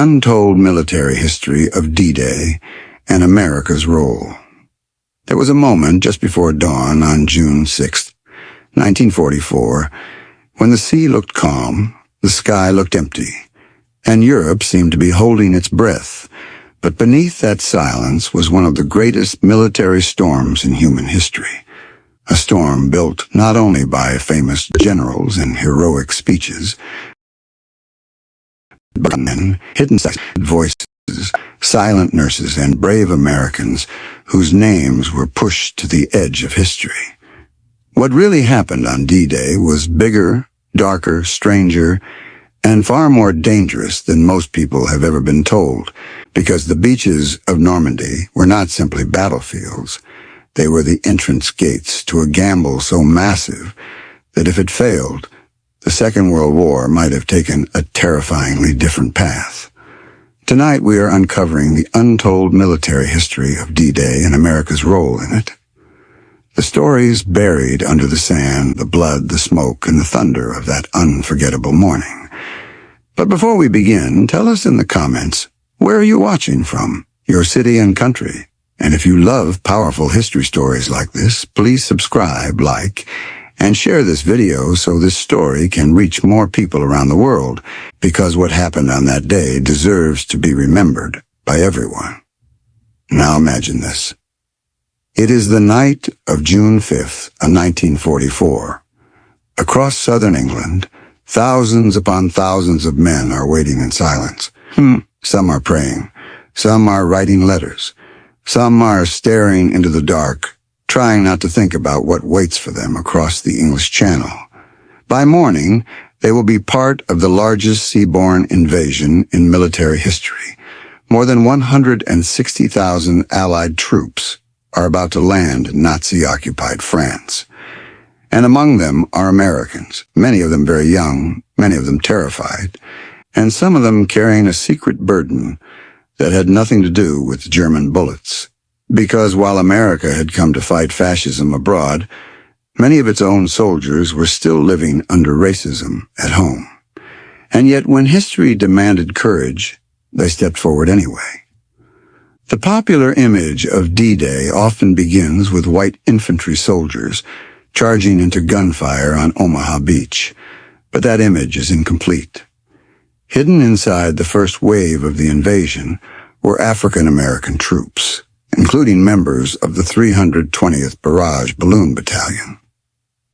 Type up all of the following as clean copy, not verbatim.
Untold military history of D-Day and America's role. There was a moment just before dawn on June 6, 1944, when the sea looked calm, the sky looked empty, and Europe seemed to be holding its breath. But beneath that silence was one of the greatest military storms in human history. A storm built not only by famous generals and heroic speeches, but men, hidden voices, silent nurses, and brave Americans whose names were pushed to the edge of history. What really happened on D-Day was bigger, darker, stranger, and far more dangerous than most people have ever been told, because the beaches of Normandy were not simply battlefields. They were the entrance gates to a gamble so massive that if it failed, the Second World War might have taken a terrifyingly different path. Tonight we are uncovering the untold military history of D-Day and America's role in it. The stories buried under the sand, the blood, the smoke, and the thunder of that unforgettable morning. But before we begin, tell us in the comments, where are you watching from? Your city and country? And if you love powerful history stories like this, please subscribe, like, and share this video so this story can reach more people around the world, because what happened on that day deserves to be remembered by everyone. Now imagine this. It is the night of June 5th, 1944. Across southern England, thousands upon thousands of men are waiting in silence. Some are praying. Some are writing letters. Some are staring into the dark, trying not to think about what waits for them across the English Channel. By morning, they will be part of the largest seaborne invasion in military history. More than 160,000 Allied troops are about to land in Nazi-occupied France. And among them are Americans, many of them very young, many of them terrified, and some of them carrying a secret burden that had nothing to do with German bullets. Because while America had come to fight fascism abroad, many of its own soldiers were still living under racism at home. And yet when history demanded courage, they stepped forward anyway. The popular image of D-Day often begins with white infantry soldiers charging into gunfire on Omaha Beach, but that image is incomplete. Hidden inside the first wave of the invasion were African-American troops, including members of the 320th Barrage Balloon Battalion.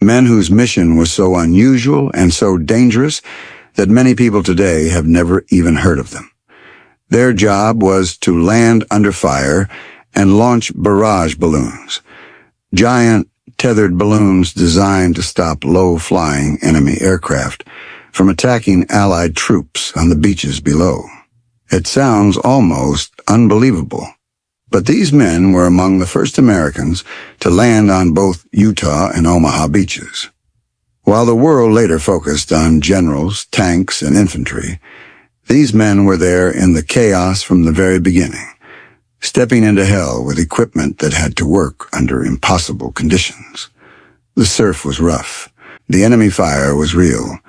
Men whose mission was so unusual and so dangerous that many people today have never even heard of them. Their job was to land under fire and launch barrage balloons, giant tethered balloons designed to stop low-flying enemy aircraft from attacking Allied troops on the beaches below. It sounds almost unbelievable, but these men were among the first Americans to land on both Utah and Omaha beaches. While the world later focused on generals, tanks, and infantry, these men were there in the chaos from the very beginning, stepping into hell with equipment that had to work under impossible conditions. The surf was rough. The enemy fire was real.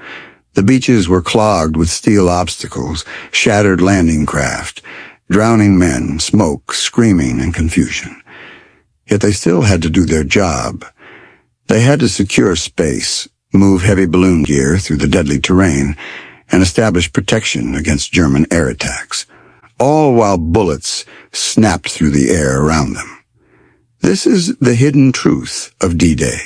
The beaches were clogged with steel obstacles, shattered landing craft, drowning men, smoke, screaming, and confusion. Yet they still had to do their job. They had to secure space, move heavy balloon gear through the deadly terrain, and establish protection against German air attacks, all while bullets snapped through the air around them. This is the hidden truth of D-Day.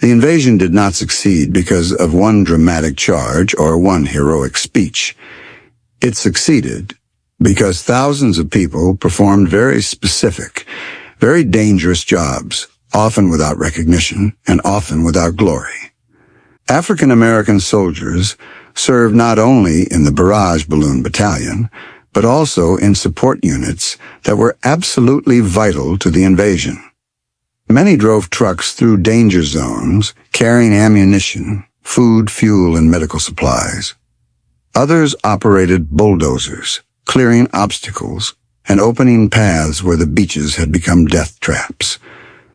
The invasion did not succeed because of one dramatic charge or one heroic speech. It succeeded because thousands of people performed very specific, very dangerous jobs, often without recognition and often without glory. African-American soldiers served not only in the Barrage Balloon Battalion, but also in support units that were absolutely vital to the invasion. Many drove trucks through danger zones, carrying ammunition, food, fuel, and medical supplies. Others operated bulldozers, clearing obstacles and opening paths where the beaches had become death traps.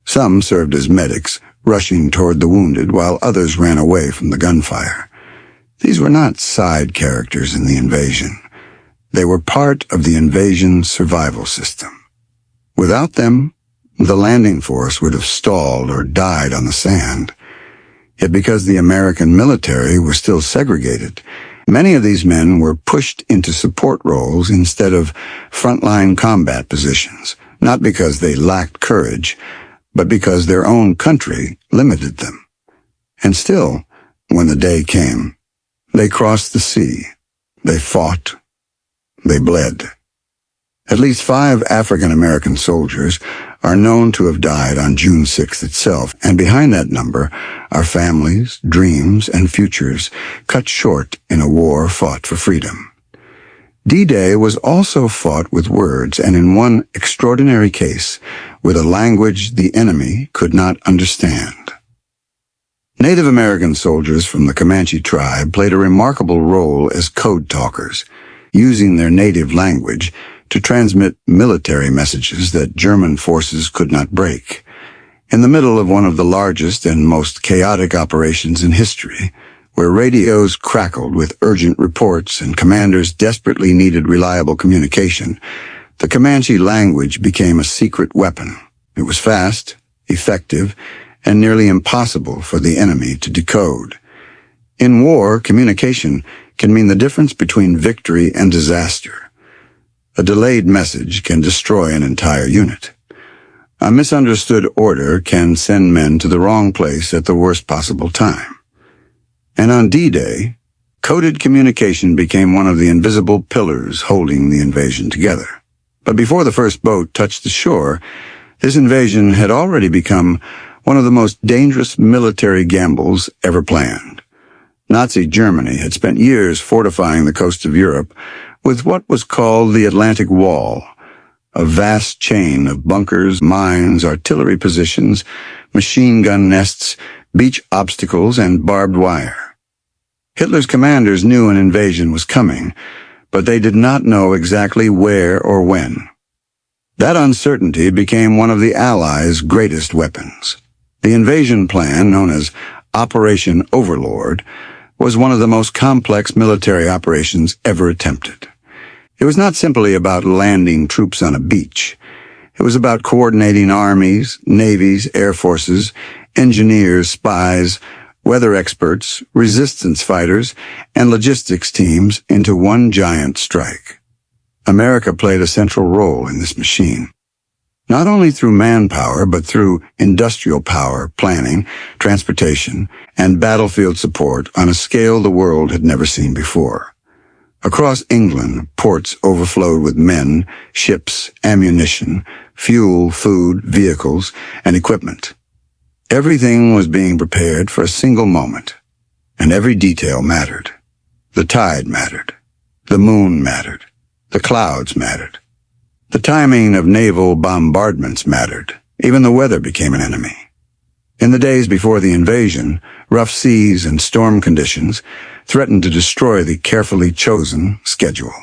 Some served as medics, rushing toward the wounded, while others ran away from the gunfire. These were not side characters in the invasion. They were part of the invasion survival system. Without them, the landing force would have stalled or died on the sand. Yet because the American military was still segregated, many of these men were pushed into support roles instead of frontline combat positions, not because they lacked courage, but because their own country limited them. And still, when the day came, they crossed the sea, they fought, they bled. At least 5 African-American soldiers are known to have died on June 6th itself, and behind that number are families, dreams, and futures cut short in a war fought for freedom. D-Day was also fought with words, and in one extraordinary case, with a language the enemy could not understand. Native American soldiers from the Comanche tribe played a remarkable role as code talkers, using their native language to transmit military messages that German forces could not break. In the middle of one of the largest and most chaotic operations in history, where radios crackled with urgent reports and commanders desperately needed reliable communication, the Comanche language became a secret weapon. It was fast, effective, and nearly impossible for the enemy to decode. In war, communication can mean the difference between victory and disaster. A delayed message can destroy an entire unit. A misunderstood order can send men to the wrong place at the worst possible time. And on D-Day, coded communication became one of the invisible pillars holding the invasion together. But before the first boat touched the shore, this invasion had already become one of the most dangerous military gambles ever planned. Nazi Germany had spent years fortifying the coast of Europe with what was called the Atlantic Wall, a vast chain of bunkers, mines, artillery positions, machine gun nests, beach obstacles, and barbed wire. Hitler's commanders knew an invasion was coming, but they did not know exactly where or when. That uncertainty became one of the Allies' greatest weapons. The invasion plan, known as Operation Overlord, was one of the most complex military operations ever attempted. It was not simply about landing troops on a beach. It was about coordinating armies, navies, air forces, engineers, spies, weather experts, resistance fighters, and logistics teams into one giant strike. America played a central role in this machine, not only through manpower, but through industrial power, planning, transportation, and battlefield support on a scale the world had never seen before. Across England, ports overflowed with men, ships, ammunition, fuel, food, vehicles, and equipment. Everything was being prepared for a single moment, and every detail mattered. The tide mattered. The moon mattered. The clouds mattered. The timing of naval bombardments mattered. Even the weather became an enemy. In the days before the invasion, rough seas and storm conditions threatened to destroy the carefully chosen schedule.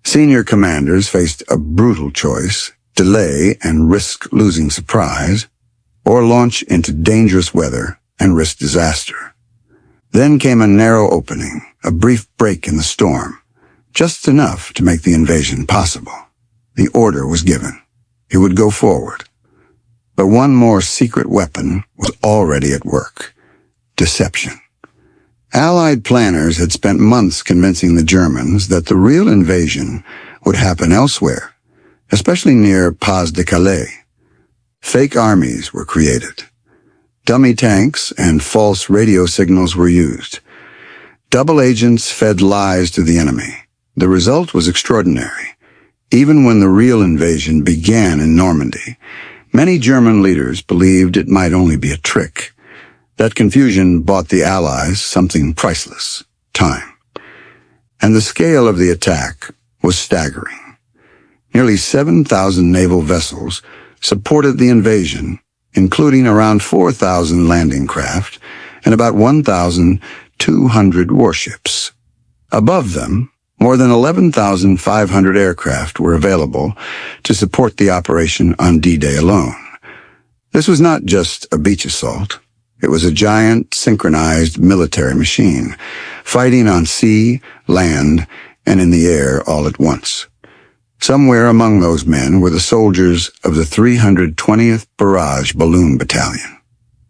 Senior commanders faced a brutal choice: delay and risk losing surprise, or launch into dangerous weather and risk disaster. Then came a narrow opening, a brief break in the storm, just enough to make the invasion possible. The order was given. It would go forward. But one more secret weapon was already at work: deception. Allied planners had spent months convincing the Germans that the real invasion would happen elsewhere, especially near Pas-de-Calais. Fake armies were created. Dummy tanks and false radio signals were used. Double agents fed lies to the enemy. The result was extraordinary. Even when the real invasion began in Normandy, many German leaders believed it might only be a trick. That confusion bought the Allies something priceless: time. And the scale of the attack was staggering. Nearly 7,000 naval vessels supported the invasion, including around 4,000 landing craft and about 1,200 warships. Above them, more than 11,500 aircraft were available to support the operation on D-Day alone. This was not just a beach assault. It was a giant, synchronized military machine, fighting on sea, land, and in the air all at once. Somewhere among those men were the soldiers of the 320th Barrage Balloon Battalion.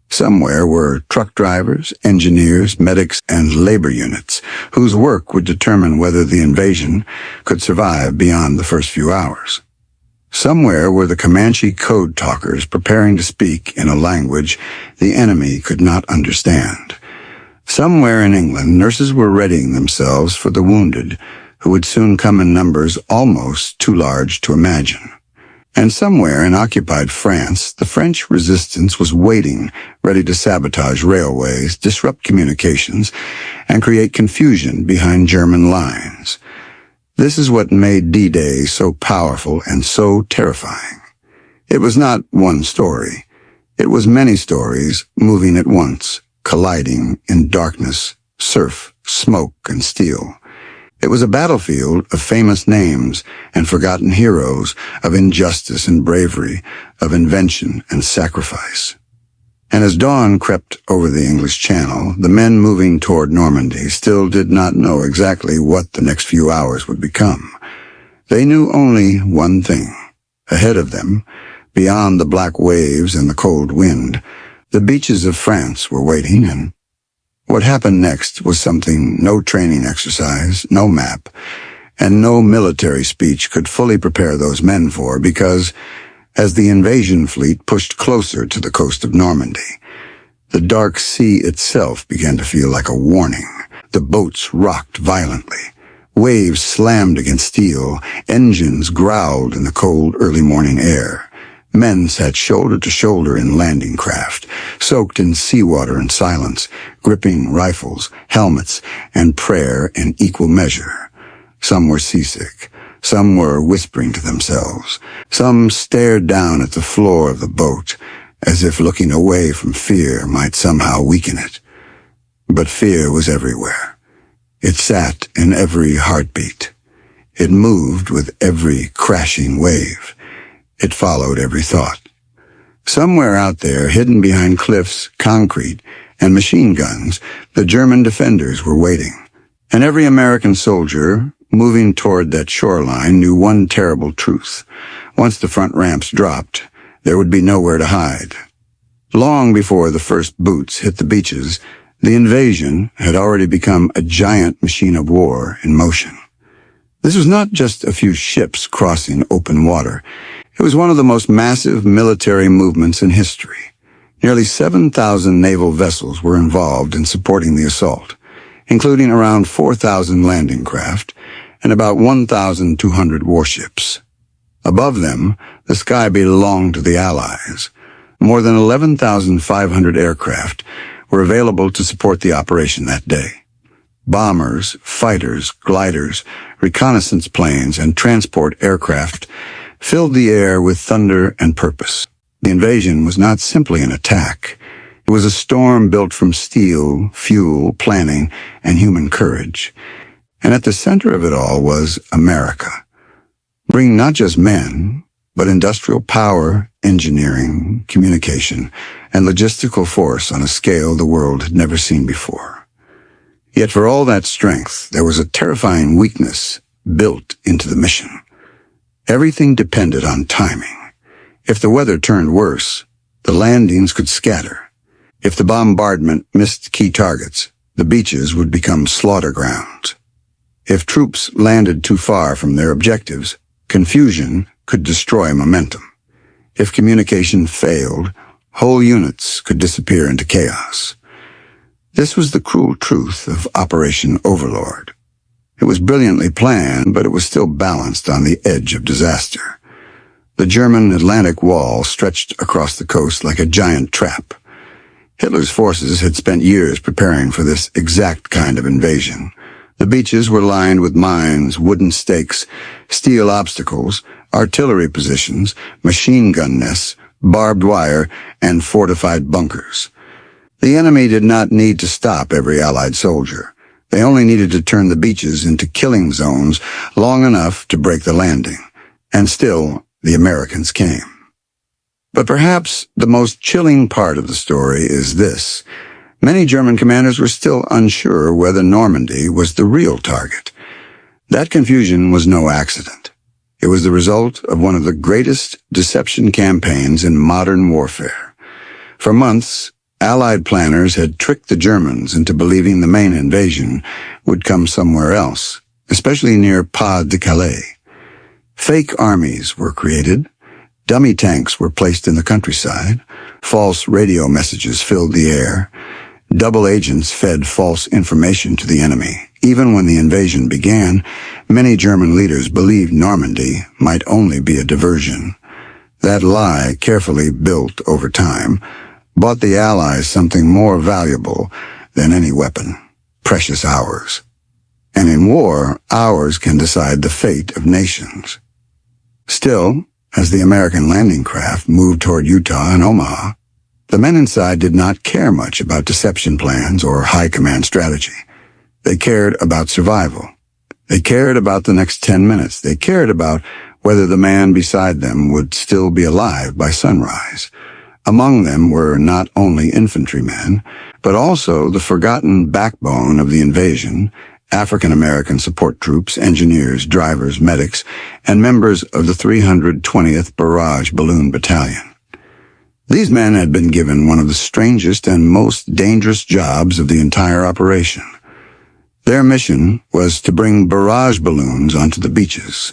Somewhere were truck drivers, engineers, medics, and labor units, whose work would determine whether the invasion could survive beyond the first few hours. Somewhere were the Comanche code talkers preparing to speak in a language the enemy could not understand. Somewhere in England, nurses were readying themselves for the wounded, who would soon come in numbers almost too large to imagine. And somewhere in occupied France, the French resistance was waiting, ready to sabotage railways, disrupt communications, and create confusion behind German lines. This is what made D-Day so powerful and so terrifying. It was not one story. It was many stories moving at once, colliding in darkness, surf, smoke, and steel. It was a battlefield of famous names and forgotten heroes, of injustice and bravery, of invention and sacrifice. And as dawn crept over the English Channel, the men moving toward Normandy still did not know exactly what the next few hours would become. They knew only one thing. Ahead of them, beyond the black waves and the cold wind, the beaches of France were waiting, and what happened next was something no training exercise, no map, and no military speech could fully prepare those men for, because as the invasion fleet pushed closer to the coast of Normandy, the dark sea itself began to feel like a warning. The boats rocked violently. Waves slammed against steel. Engines growled in the cold early morning air. Men sat shoulder to shoulder in landing craft, soaked in seawater and silence, gripping rifles, helmets, and prayer in equal measure. Some were seasick. Some were whispering to themselves. Some stared down at the floor of the boat, as if looking away from fear might somehow weaken it. But fear was everywhere. It sat in every heartbeat. It moved with every crashing wave. It followed every thought. Somewhere out there, hidden behind cliffs, concrete, and machine guns, the German defenders were waiting. And every American soldier moving toward that shoreline knew one terrible truth. Once the front ramps dropped, there would be nowhere to hide. Long before the first boots hit the beaches, the invasion had already become a giant machine of war in motion. This was not just a few ships crossing open water. It was one of the most massive military movements in history. Nearly 7,000 naval vessels were involved in supporting the assault, including around 4,000 landing craft and about 1,200 warships. Above them, the sky belonged to the Allies. More than 11,500 aircraft were available to support the operation that day. Bombers, fighters, gliders, reconnaissance planes, and transport aircraft filled the air with thunder and purpose. The invasion was not simply an attack. It was a storm built from steel, fuel, planning, and human courage. And at the center of it all was America, bringing not just men, but industrial power, engineering, communication, and logistical force on a scale the world had never seen before. Yet for all that strength, there was a terrifying weakness built into the mission. Everything depended on timing. If the weather turned worse, the landings could scatter. If the bombardment missed key targets, the beaches would become slaughter grounds. If troops landed too far from their objectives, confusion could destroy momentum. If communication failed, whole units could disappear into chaos. This was the cruel truth of Operation Overlord. It was brilliantly planned, but it was still balanced on the edge of disaster. The German Atlantic Wall stretched across the coast like a giant trap. Hitler's forces had spent years preparing for this exact kind of invasion. The beaches were lined with mines, wooden stakes, steel obstacles, artillery positions, machine gun nests, barbed wire, and fortified bunkers. The enemy did not need to stop every Allied soldier. They only needed to turn the beaches into killing zones long enough to break the landing. And still, the Americans came. But perhaps the most chilling part of the story is this. Many German commanders were still unsure whether Normandy was the real target. That confusion was no accident. It was the result of one of the greatest deception campaigns in modern warfare. For months, Allied planners had tricked the Germans into believing the main invasion would come somewhere else, especially near Pas de Calais. Fake armies were created, dummy tanks were placed in the countryside, false radio messages filled the air, double agents fed false information to the enemy. Even when the invasion began, many German leaders believed Normandy might only be a diversion. That lie, carefully built over time, bought the Allies something more valuable than any weapon: precious hours. And in war, hours can decide the fate of nations. Still, as the American landing craft moved toward Utah and Omaha, the men inside did not care much about deception plans or high command strategy. They cared about survival. They cared about the next 10 minutes. They cared about whether the man beside them would still be alive by sunrise. Among them were not only infantrymen, but also the forgotten backbone of the invasion: African-American support troops, engineers, drivers, medics, and members of the 320th Barrage Balloon Battalion. These men had been given one of the strangest and most dangerous jobs of the entire operation. Their mission was to bring barrage balloons onto the beaches,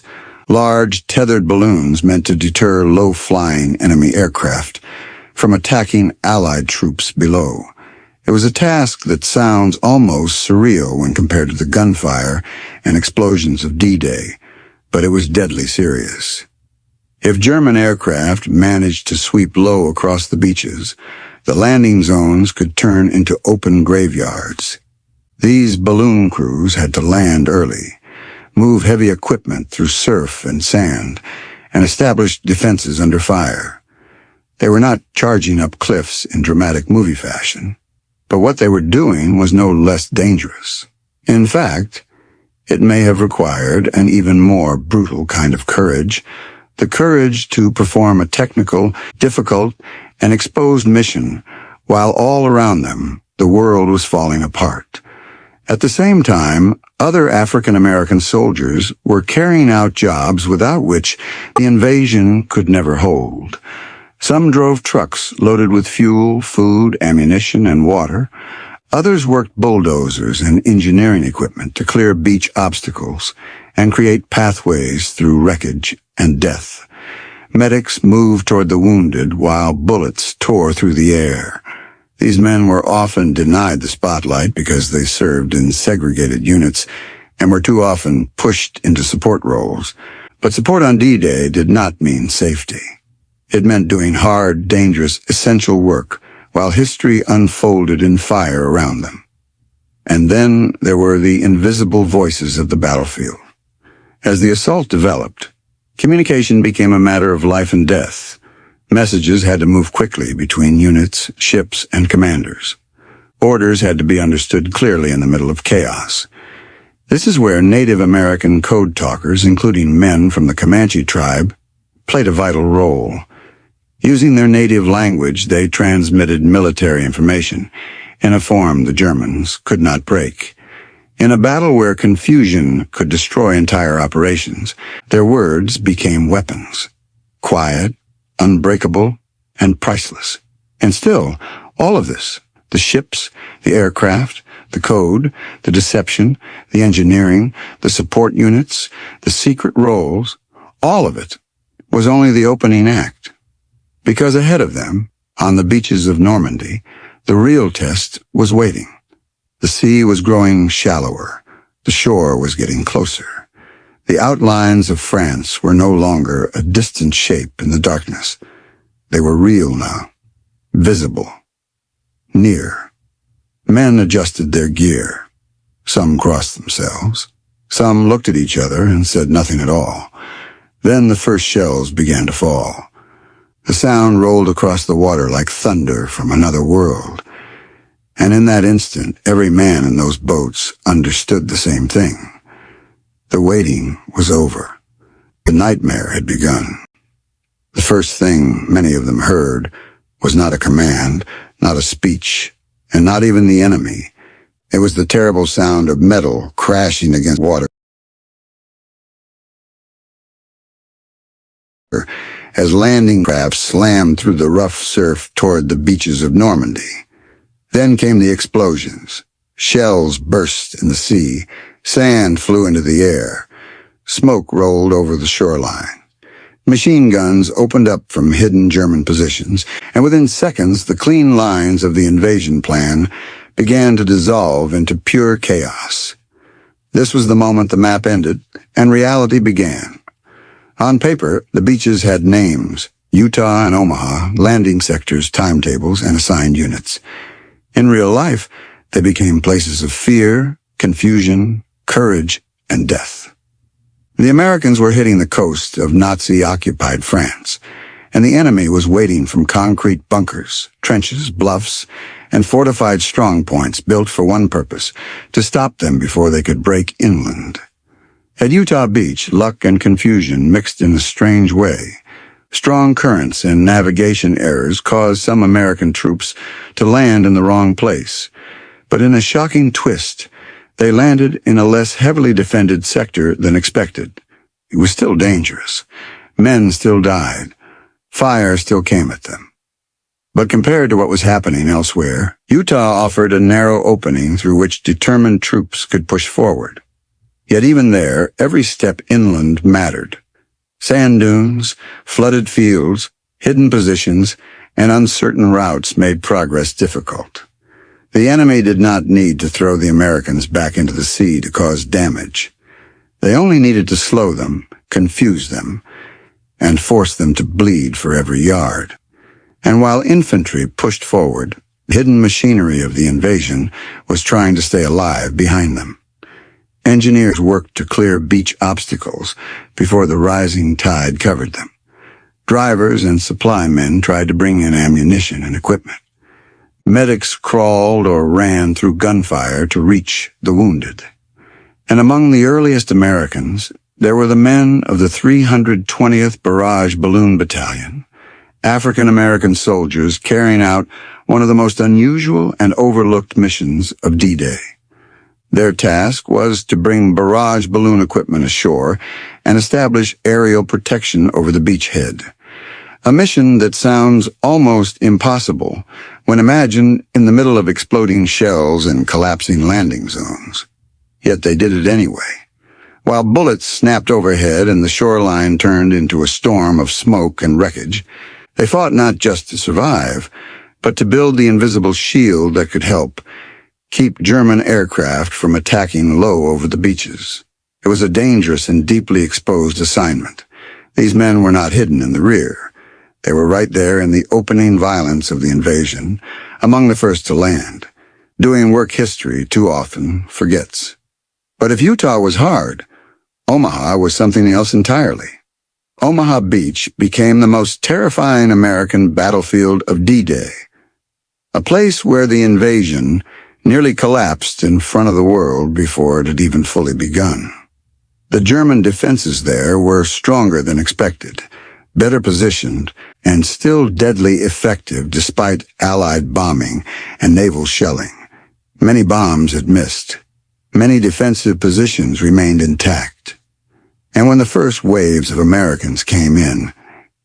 large tethered balloons meant to deter low-flying enemy aircraft from attacking Allied troops below. It was a task that sounds almost surreal when compared to the gunfire and explosions of D-Day, but it was deadly serious. If German aircraft managed to sweep low across the beaches, the landing zones could turn into open graveyards. These balloon crews had to land early, move heavy equipment through surf and sand, and establish defenses under fire. They were not charging up cliffs in dramatic movie fashion, but what they were doing was no less dangerous. In fact, it may have required an even more brutal kind of courage, the courage to perform a technical, difficult, and exposed mission while all around them the world was falling apart. At the same time, other African-American soldiers were carrying out jobs without which the invasion could never hold. Some drove trucks loaded with fuel, food, ammunition, and water. Others worked bulldozers and engineering equipment to clear beach obstacles and create pathways through wreckage and death. Medics moved toward the wounded while bullets tore through the air. These men were often denied the spotlight because they served in segregated units and were too often pushed into support roles. But support on D-Day did not mean safety. It meant doing hard, dangerous, essential work while history unfolded in fire around them. And then there were the invisible voices of the battlefield. As the assault developed, communication became a matter of life and death. Messages had to move quickly between units, ships, and commanders. Orders had to be understood clearly in the middle of chaos. This is where Native American code talkers, including men from the Comanche tribe, played a vital role. Using their native language, they transmitted military information in a form the Germans could not break. In a battle where confusion could destroy entire operations, their words became weapons. Quiet, unbreakable, and priceless. And still, all of this, the ships, the aircraft, the code, the deception, the engineering, the support units, the secret roles, all of it was only the opening act. Because ahead of them, on the beaches of Normandy, the real test was waiting. The sea was growing shallower. The shore was getting closer. The outlines of France were no longer a distant shape in the darkness. They were real now, visible, near. Men adjusted their gear. Some crossed themselves. Some looked at each other and said nothing at all. Then the first shells began to fall. The sound rolled across the water like thunder from another world. And in that instant, every man in those boats understood the same thing. The waiting was over. The nightmare had begun. The first thing many of them heard was not a command, not a speech, and not even the enemy. It was the terrible sound of metal crashing against water. as landing craft slammed through the rough surf toward the beaches of Normandy. Then came the explosions. Shells burst in the sea. Sand flew into the air. Smoke rolled over the shoreline. Machine guns opened up from hidden German positions, and within seconds the clean lines of the invasion plan began to dissolve into pure chaos. This was the moment the map ended, and reality began. On paper, the beaches had names: Utah and Omaha, landing sectors, timetables, and assigned units. In real life, they became places of fear, confusion, courage, and death. The Americans were hitting the coast of Nazi-occupied France, and the enemy was waiting from concrete bunkers, trenches, bluffs, and fortified strongpoints built for one purpose: to stop them before they could break inland. At Utah Beach, luck and confusion mixed in a strange way. Strong currents and navigation errors caused some American troops to land in the wrong place, but in a shocking twist, they landed in a less heavily defended sector than expected. It was still dangerous. Men still died. Fire still came at them. But compared to what was happening elsewhere, Utah offered a narrow opening through which determined troops could push forward. Yet even there, every step inland mattered. Sand dunes, flooded fields, hidden positions, and uncertain routes made progress difficult. The enemy did not need to throw the Americans back into the sea to cause damage. They only needed to slow them, confuse them, and force them to bleed for every yard. And while infantry pushed forward, the hidden machinery of the invasion was trying to stay alive behind them. Engineers worked to clear beach obstacles before the rising tide covered them. Drivers and supply men tried to bring in ammunition and equipment. Medics crawled or ran through gunfire to reach the wounded. And among the earliest Americans, there were the men of the 320th Barrage Balloon Battalion, African-American soldiers carrying out one of the most unusual and overlooked missions of D-Day. Their task was to bring barrage balloon equipment ashore and establish aerial protection over the beachhead. A mission that sounds almost impossible when imagined in the middle of exploding shells and collapsing landing zones. Yet they did it anyway. While bullets snapped overhead and the shoreline turned into a storm of smoke and wreckage, they fought not just to survive, but to build the invisible shield that could help keep German aircraft from attacking low over the beaches. It was a dangerous and deeply exposed assignment. These men were not hidden in the rear. They were right there in the opening violence of the invasion, among the first to land, doing work history too often forgets. But if Utah was hard, Omaha was something else entirely. Omaha Beach became the most terrifying American battlefield of D-Day, a place where the invasion nearly collapsed in front of the world before it had even fully begun. The German defenses there were stronger than expected, better positioned, and still deadly effective despite Allied bombing and naval shelling. Many bombs had missed. Many defensive positions remained intact. And when the first waves of Americans came in,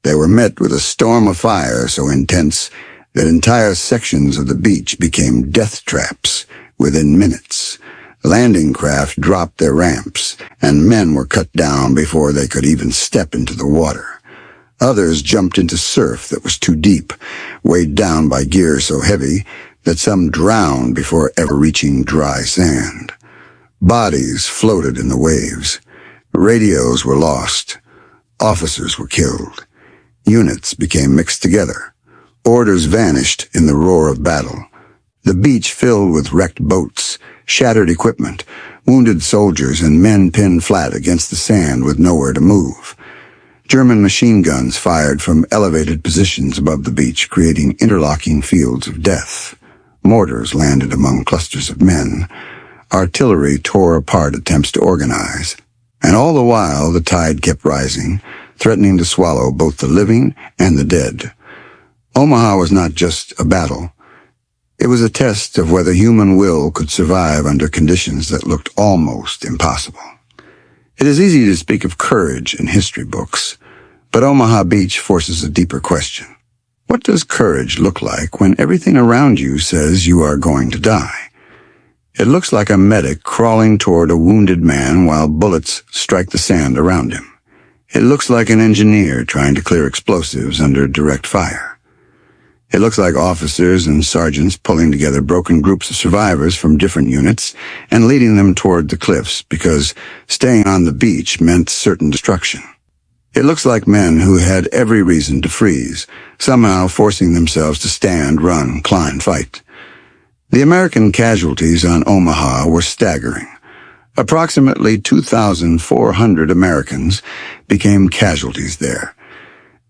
they were met with a storm of fire so intense that entire sections of the beach became death traps within minutes. Landing craft dropped their ramps, and men were cut down before they could even step into the water. Others jumped into surf that was too deep, weighed down by gear so heavy that some drowned before ever reaching dry sand. Bodies floated in the waves. Radios were lost. Officers were killed. Units became mixed together. Orders vanished in the roar of battle. The beach filled with wrecked boats, shattered equipment, wounded soldiers, and men pinned flat against the sand with nowhere to move. German machine guns fired from elevated positions above the beach, creating interlocking fields of death. Mortars landed among clusters of men. Artillery tore apart attempts to organize. And all the while, the tide kept rising, threatening to swallow both the living and the dead. Omaha was not just a battle. It was a test of whether human will could survive under conditions that looked almost impossible. It is easy to speak of courage in history books, But Omaha Beach forces a deeper question. What does courage look like when everything around you says you are going to die? It looks like a medic crawling toward a wounded man while bullets strike the sand around him. It looks like an engineer trying to clear explosives under direct fire. It looks like officers and sergeants pulling together broken groups of survivors from different units and leading them toward the cliffs because staying on the beach meant certain destruction. It looks like men who had every reason to freeze, somehow forcing themselves to stand, run, climb, fight. The American casualties on Omaha were staggering. Approximately 2,400 Americans became casualties there,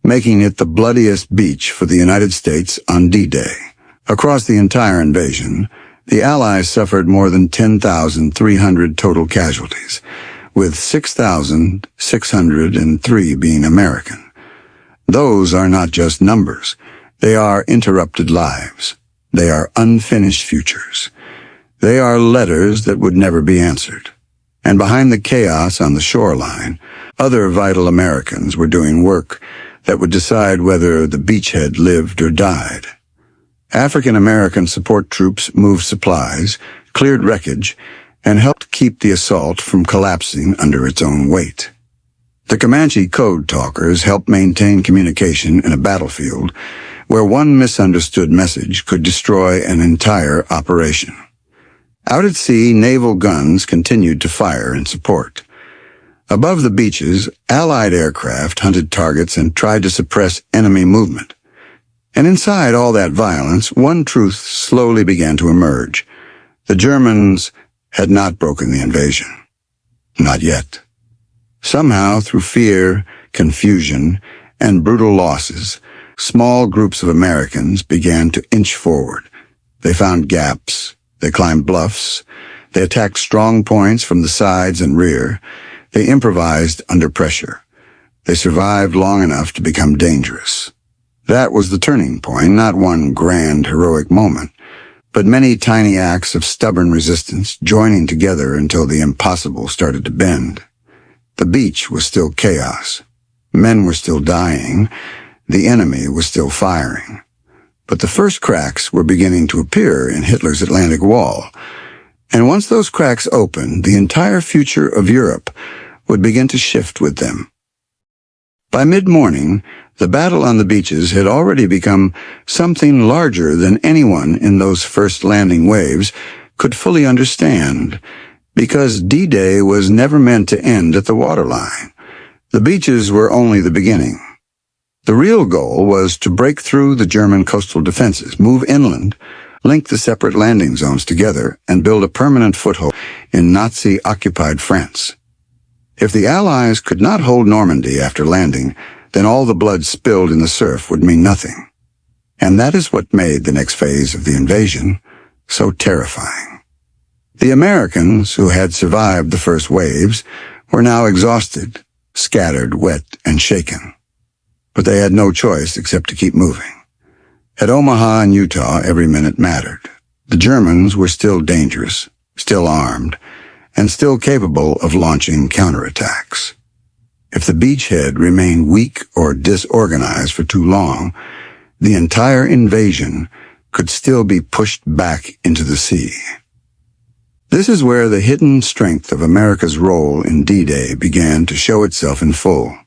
making it the bloodiest beach for the United States on D-Day. Across the entire invasion, the Allies suffered more than 10,300 total casualties, with 6,603 being American. Those are not just numbers. They are interrupted lives. They are unfinished futures. They are letters that would never be answered. And behind the chaos on the shoreline, other vital Americans were doing work that would decide whether the beachhead lived or died. African American support troops moved supplies, cleared wreckage, and helped keep the assault from collapsing under its own weight. The Comanche code talkers helped maintain communication in a battlefield where one misunderstood message could destroy an entire operation. Out at sea, naval guns continued to fire in support. Above the beaches, Allied aircraft hunted targets and tried to suppress enemy movement. And inside all that violence, one truth slowly began to emerge. The Germans had not broken the invasion. Not yet. Somehow, through fear, confusion, and brutal losses, small groups of Americans began to inch forward. They found gaps. They climbed bluffs. They attacked strong points from the sides and rear. They improvised under pressure. They survived long enough to become dangerous. That was the turning point, not one grand, heroic moment, but many tiny acts of stubborn resistance joining together until the impossible started to bend. The beach was still chaos. Men were still dying. The enemy was still firing. But the first cracks were beginning to appear in Hitler's Atlantic Wall. And once those cracks opened, the entire future of Europe would begin to shift with them. By mid-morning, the battle on the beaches had already become something larger than anyone in those first landing waves could fully understand, because D-Day was never meant to end at the waterline. The beaches were only the beginning. The real goal was to break through the German coastal defenses, move inland, link the separate landing zones together, and build a permanent foothold in Nazi-occupied France. If the Allies could not hold Normandy after landing, then all the blood spilled in the surf would mean nothing. And that is what made the next phase of the invasion so terrifying. The Americans, who had survived the first waves, were now exhausted, scattered, wet, and shaken. But they had no choice except to keep moving. At Omaha and Utah, every minute mattered. The Germans were still dangerous, still armed, and still capable of launching counterattacks. If the beachhead remained weak or disorganized for too long, the entire invasion could still be pushed back into the sea. This is where the hidden strength of America's role in D-Day began to show itself in full.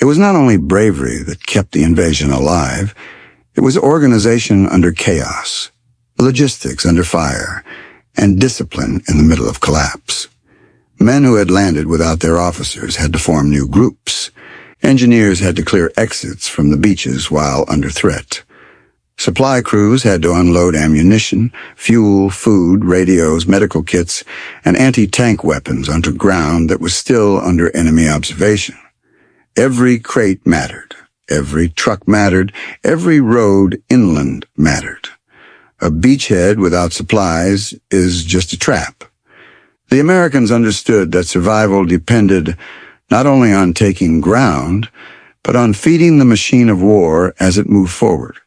It was not only bravery that kept the invasion alive, it was organization under chaos, logistics under fire, and discipline in the middle of collapse. Men who had landed without their officers had to form new groups. Engineers had to clear exits from the beaches while under threat. Supply crews had to unload ammunition, fuel, food, radios, medical kits, and anti-tank weapons onto ground that was still under enemy observation. Every crate mattered. Every truck mattered. Every road inland mattered. A beachhead without supplies is just a trap. The Americans understood that survival depended not only on taking ground, but on feeding the machine of war as it moved forward.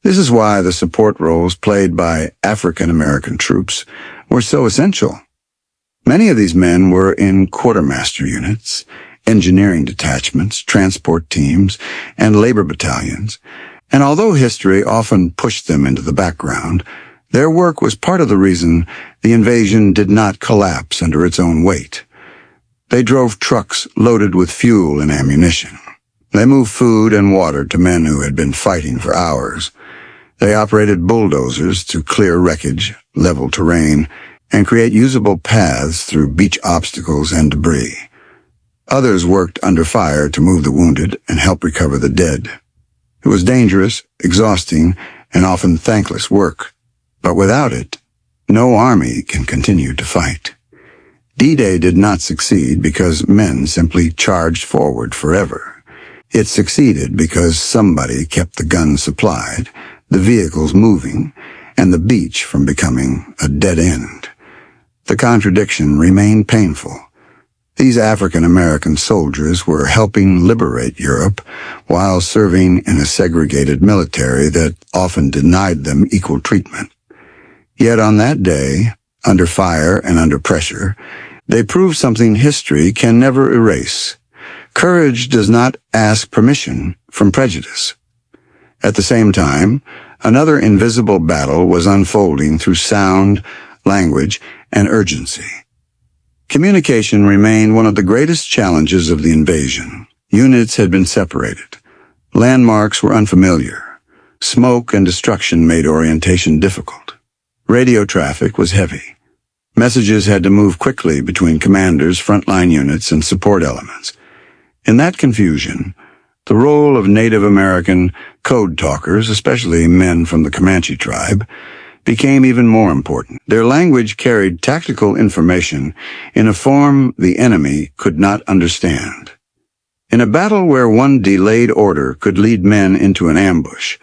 This is why the support roles played by African American troops were so essential. Many of these men were in quartermaster units, engineering detachments, transport teams, and labor battalions, and although history often pushed them into the background, their work was part of the reason the invasion did not collapse under its own weight. They drove trucks loaded with fuel and ammunition. They moved food and water to men who had been fighting for hours. They operated bulldozers to clear wreckage, level terrain, and create usable paths through beach obstacles and debris. Others worked under fire to move the wounded and help recover the dead. It was dangerous, exhausting, and often thankless work. But without it, no army can continue to fight. D-Day did not succeed because men simply charged forward forever. It succeeded because somebody kept the guns supplied, the vehicles moving, and the beach from becoming a dead end. The contradiction remained painful. These African-American soldiers were helping liberate Europe while serving in a segregated military that often denied them equal treatment. Yet on that day, under fire and under pressure, they proved something history can never erase. Courage does not ask permission from prejudice. At the same time, another invisible battle was unfolding through sound, language, and urgency. Communication remained one of the greatest challenges of the invasion. Units had been separated. Landmarks were unfamiliar. Smoke and destruction made orientation difficult. Radio traffic was heavy. Messages had to move quickly between commanders, frontline units, and support elements. In that confusion, the role of Native American code talkers, especially men from the Comanche tribe, became even more important. Their language carried tactical information in a form the enemy could not understand. In a battle where one delayed order could lead men into an ambush,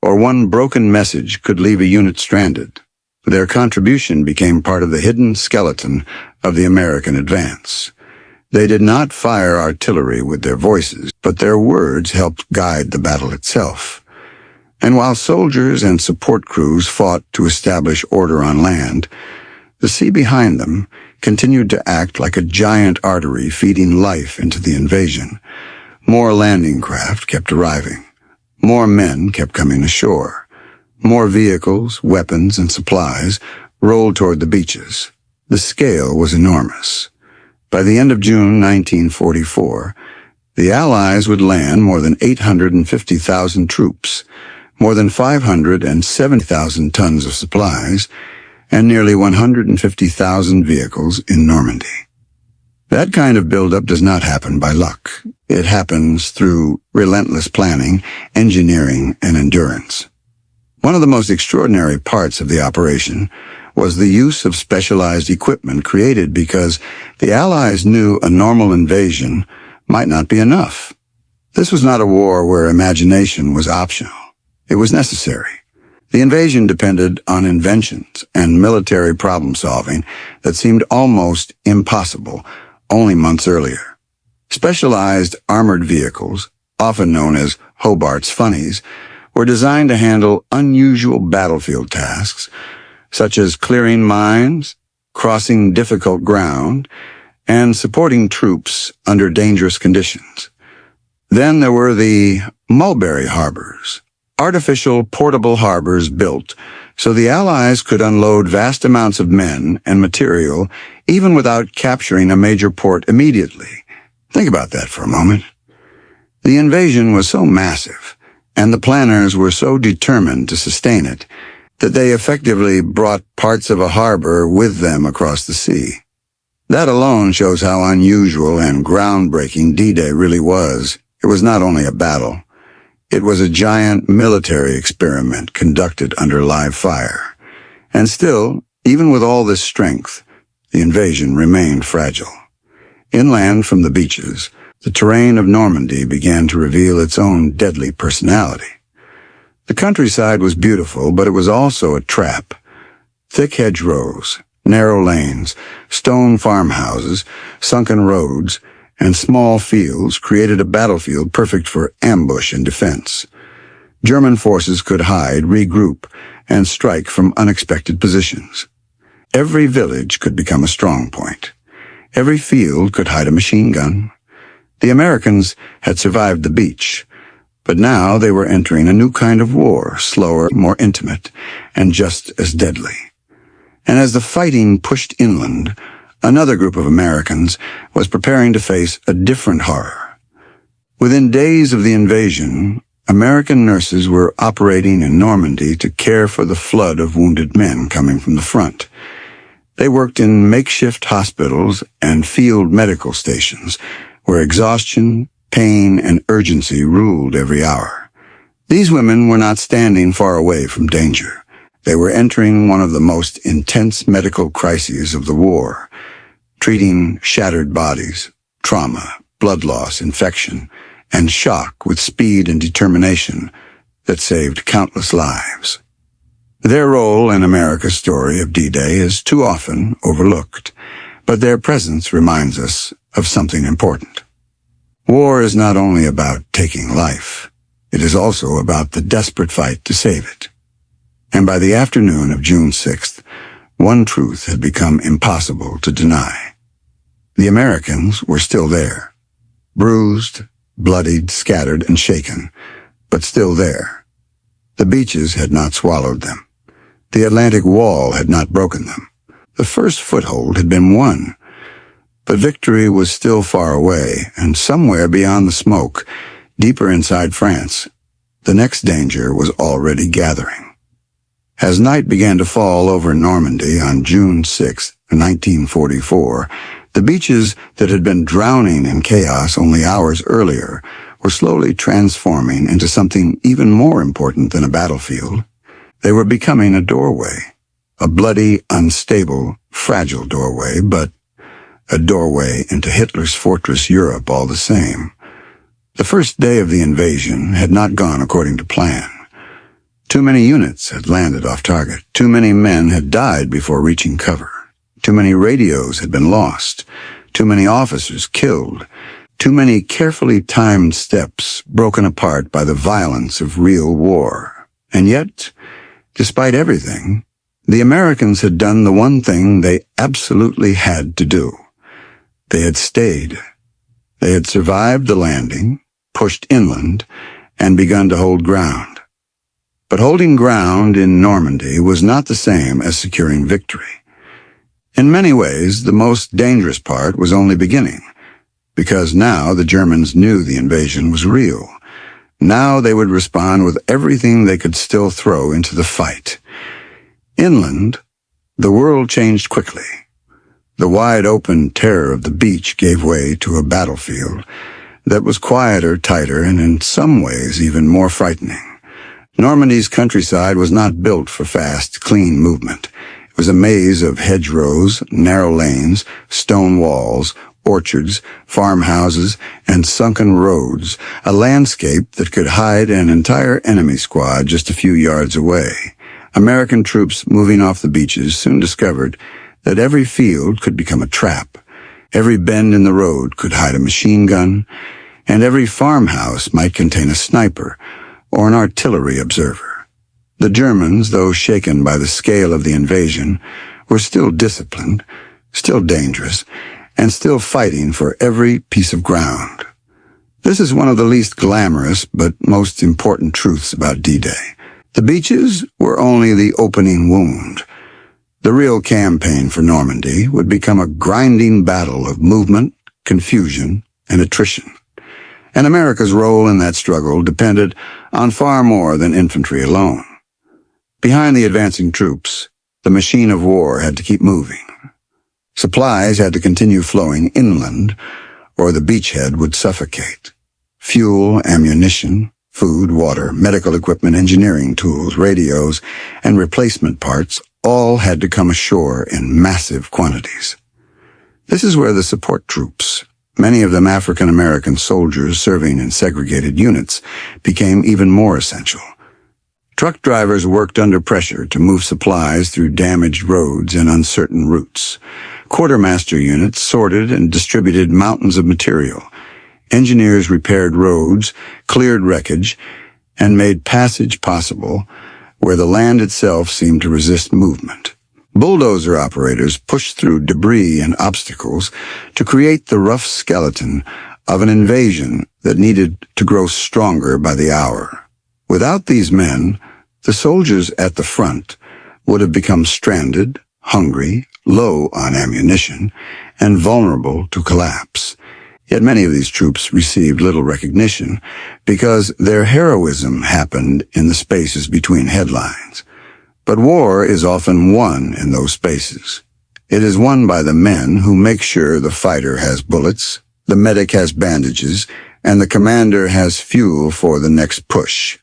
or one broken message could leave a unit stranded, their contribution became part of the hidden skeleton of the American advance. They did not fire artillery with their voices, but their words helped guide the battle itself. And while soldiers and support crews fought to establish order on land, the sea behind them continued to act like a giant artery feeding life into the invasion. More landing craft kept arriving. More men kept coming ashore. More vehicles, weapons, and supplies rolled toward the beaches. The scale was enormous. By the end of June 1944, the Allies would land more than 850,000 troops, more than 570,000 tons of supplies, and nearly 150,000 vehicles in Normandy. That kind of buildup does not happen by luck. It happens through relentless planning, engineering, and endurance. One of the most extraordinary parts of the operation was the use of specialized equipment created because the Allies knew a normal invasion might not be enough. This was not a war where imagination was optional. It was necessary. The invasion depended on inventions and military problem-solving that seemed almost impossible only months earlier. Specialized armored vehicles, often known as Hobart's funnies, were designed to handle unusual battlefield tasks, such as clearing mines, crossing difficult ground, and supporting troops under dangerous conditions. Then there were the mulberry harbors, artificial portable harbors built so the Allies could unload vast amounts of men and material even without capturing a major port immediately. Think about that for a moment. The invasion was so massive, and the planners were so determined to sustain it, that they effectively brought parts of a harbor with them across the sea. That alone shows how unusual and groundbreaking D-Day really was. It was not only a battle. It was a giant military experiment conducted under live fire. And still, even with all this strength, the invasion remained fragile. Inland from the beaches, the terrain of Normandy began to reveal its own deadly personality. The countryside was beautiful, but it was also a trap. Thick hedgerows, narrow lanes, stone farmhouses, sunken roads, and small fields created a battlefield perfect for ambush and defense. German forces could hide, regroup, and strike from unexpected positions. Every village could become a strong point. Every field could hide a machine gun. The Americans had survived the beach, but now they were entering a new kind of war, slower, more intimate, and just as deadly. And as the fighting pushed inland, another group of Americans was preparing to face a different horror. Within days of the invasion, American nurses were operating in Normandy to care for the flood of wounded men coming from the front. They worked in makeshift hospitals and field medical stations, where exhaustion, pain, and urgency ruled every hour. These women were not standing far away from danger. They were entering one of the most intense medical crises of the war, treating shattered bodies, trauma, blood loss, infection, and shock with speed and determination that saved countless lives. Their role in America's story of D-Day is too often overlooked, but their presence reminds us of something important. War is not only about taking life, it is also about the desperate fight to save it. And by the afternoon of June 6th, one truth had become impossible to deny. The Americans were still there, bruised, bloodied, scattered, and shaken, but still there. The beaches had not swallowed them. The Atlantic Wall had not broken them. The first foothold had been won. But victory was still far away, and somewhere beyond the smoke, deeper inside France, the next danger was already gathering. As night began to fall over Normandy on June 6, 1944, the beaches that had been drowning in chaos only hours earlier were slowly transforming into something even more important than a battlefield. They were becoming a doorway, a bloody, unstable, fragile doorway, but a doorway into Hitler's fortress Europe all the same. The first day of the invasion had not gone according to plan. Too many units had landed off target. Too many men had died before reaching cover. Too many radios had been lost. Too many officers killed. Too many carefully timed steps broken apart by the violence of real war. And yet, despite everything, the Americans had done the one thing they absolutely had to do. They had stayed. They had survived the landing, pushed inland, and begun to hold ground. But holding ground in Normandy was not the same as securing victory. In many ways, the most dangerous part was only beginning, because now the Germans knew the invasion was real. Now they would respond with everything they could still throw into the fight. Inland, the world changed quickly. The wide-open terror of the beach gave way to a battlefield that was quieter, tighter, and in some ways even more frightening. Normandy's countryside was not built for fast, clean movement. It was a maze of hedgerows, narrow lanes, stone walls, orchards, farmhouses, and sunken roads, a landscape that could hide an entire enemy squad just a few yards away. American troops moving off the beaches soon discovered that every field could become a trap, every bend in the road could hide a machine gun, and every farmhouse might contain a sniper or an artillery observer. The Germans, though shaken by the scale of the invasion, were still disciplined, still dangerous, and still fighting for every piece of ground. This is one of the least glamorous but most important truths about D-Day. The beaches were only the opening wound. The real campaign for Normandy would become a grinding battle of movement, confusion, and attrition. And America's role in that struggle depended on far more than infantry alone. Behind the advancing troops, the machine of war had to keep moving. Supplies had to continue flowing inland, or the beachhead would suffocate. Fuel, ammunition, food, water, medical equipment, engineering tools, radios, and replacement parts all had to come ashore in massive quantities. This is where the support troops, many of them African-American soldiers serving in segregated units, became even more essential. Truck drivers worked under pressure to move supplies through damaged roads and uncertain routes. Quartermaster units sorted and distributed mountains of material. Engineers repaired roads, cleared wreckage, and made passage possible where the land itself seemed to resist movement. Bulldozer operators pushed through debris and obstacles to create the rough skeleton of an invasion that needed to grow stronger by the hour. Without these men, the soldiers at the front would have become stranded, hungry, low on ammunition, and vulnerable to collapse. Yet many of these troops received little recognition because their heroism happened in the spaces between headlines. But war is often won in those spaces. It is won by the men who make sure the fighter has bullets, the medic has bandages, and the commander has fuel for the next push.